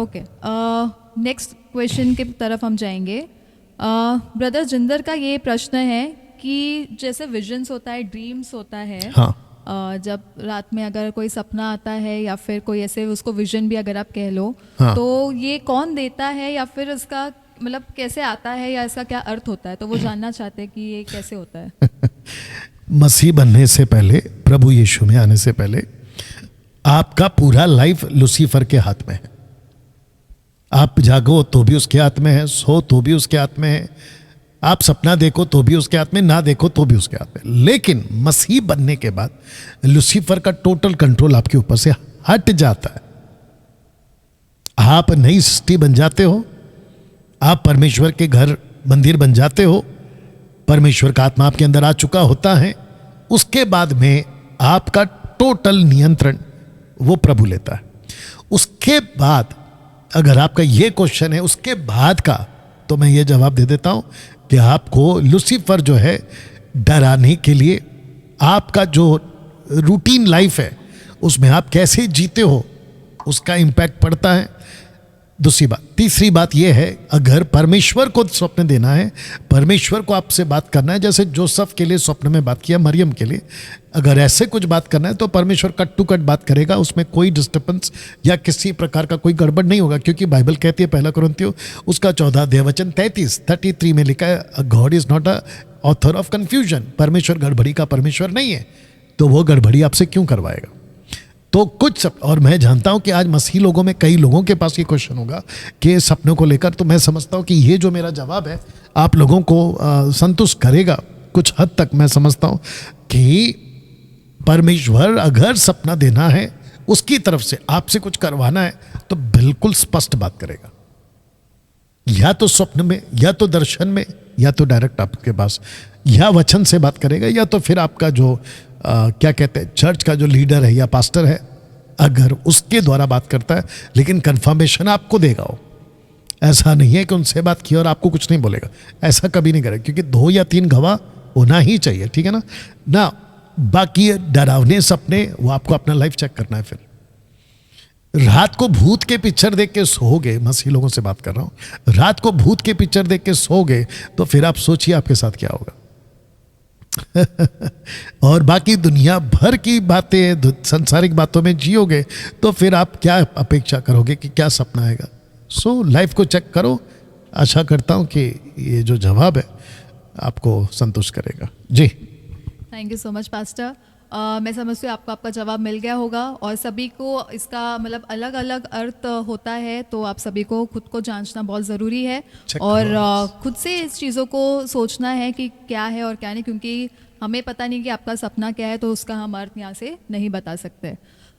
Okay, next question की तरफ हम जाएंगे। ब्रदर जिंदर का ये प्रश्न है कि जैसे विजन्स होता है, ड्रीम्स होता है, हाँ जब रात में अगर कोई सपना आता है या फिर कोई ऐसे उसको विजन भी अगर आप कह लो, हाँ। तो ये कौन देता है या फिर इसका मतलब कैसे आता है या इसका क्या अर्थ होता है? तो वो जानना चाहते हैं कि ये कैसे होता है। मसीह बनने से पहले, प्रभु यीशु में आने से पहले, आपका पूरा लाइफ लूसीफर के हाथ में है। आप जागो तो भी उसके हाथ में है, सो तो भी उसके हाथ में है, आप सपना देखो तो भी उसके हाथ में, ना देखो तो भी उसके हाथ में। लेकिन मसीह बनने के बाद लूसीफर का टोटल कंट्रोल आपके ऊपर से हट जाता है। आप नई सृष्टि बन जाते हो, आप परमेश्वर के घर मंदिर बन जाते हो, परमेश्वर का आत्मा आपके अंदर आ चुका होता है। उसके बाद में आपका टोटल नियंत्रण वो प्रभु लेता है। उसके बाद अगर आपका ये क्वेश्चन है उसके बाद का, तो मैं ये जवाब दे देता हूं कि आपको लूसीफर जो है डराने के लिए, आपका जो रूटीन लाइफ है उसमें आप कैसे जीते हो उसका इंपैक्ट पड़ता है। दूसरी बात, तीसरी बात यह है, अगर परमेश्वर को स्वप्न देना है, परमेश्वर को आपसे बात करना है, जैसे जोसेफ के लिए स्वप्न में बात किया, मरियम के लिए, अगर ऐसे कुछ बात करना है तो परमेश्वर कट टू कट बात करेगा, उसमें कोई डिस्टर्बेंस या किसी प्रकार का कोई गड़बड़ नहीं होगा। क्योंकि बाइबल कहती है, पहला कुरिन्थियों उसका 14 अध्याय वचन 33 में लिखा है, God is not a author of confusion. परमेश्वर गड़बड़ी का परमेश्वर नहीं है, तो वो गड़बड़ी आपसे क्यों करवाएगा। तो कुछ और मैं जानता हूं कि आज मसीह लोगों में कई लोगों के पास ये क्वेश्चन होगा कि सपनों को लेकर, तो मैं समझता हूं कि ये जो मेरा जवाब है आप लोगों को संतुष्ट करेगा कुछ हद तक। मैं समझता हूं कि परमेश्वर अगर सपना देना है, उसकी तरफ से आपसे कुछ करवाना है, तो बिल्कुल स्पष्ट बात करेगा, या तो स्वप्न में, या तो दर्शन में, या तो डायरेक्ट आपके पास, या वचन से बात करेगा, या तो फिर आपका जो क्या कहते हैं चर्च का जो लीडर है या पास्टर है, अगर उसके द्वारा बात करता है, लेकिन कंफर्मेशन आपको देगा वो। ऐसा नहीं है कि उनसे बात की और आपको कुछ नहीं बोलेगा, ऐसा कभी नहीं करेगा, क्योंकि 2 या 3 गवाह होना ही चाहिए, ठीक है ना। बाकी डरावने सपने वो आपको अपना लाइफ चेक करना है। फिर रात को भूत के पिक्चर देख के सोओगे, मसीह लोगों से बात कर रहा हूं, रात को भूत के पिक्चर देख के सोओगे तो फिर आप सोचिए आपके साथ क्या होगा। और बाकी दुनिया भर की बातें, संसारिक बातों में जियोगे तो फिर आप क्या अपेक्षा करोगे कि क्या सपना आएगा। सो लाइफ को चेक करो। आशा करता हूं कि ये जो जवाब है आपको संतुष्ट करेगा। जी, thank you so much pastor. मैं समझती हूँ आपको आपका जवाब मिल गया होगा, और सभी को इसका मतलब अलग अलग अर्थ होता है, तो आप सभी को खुद को जांचना बहुत ज़रूरी है और खुद से इस चीज़ों को सोचना है कि क्या है और क्या नहीं, क्योंकि हमें पता नहीं कि आपका सपना क्या है, तो उसका हम अर्थ यहाँ से नहीं बता सकते।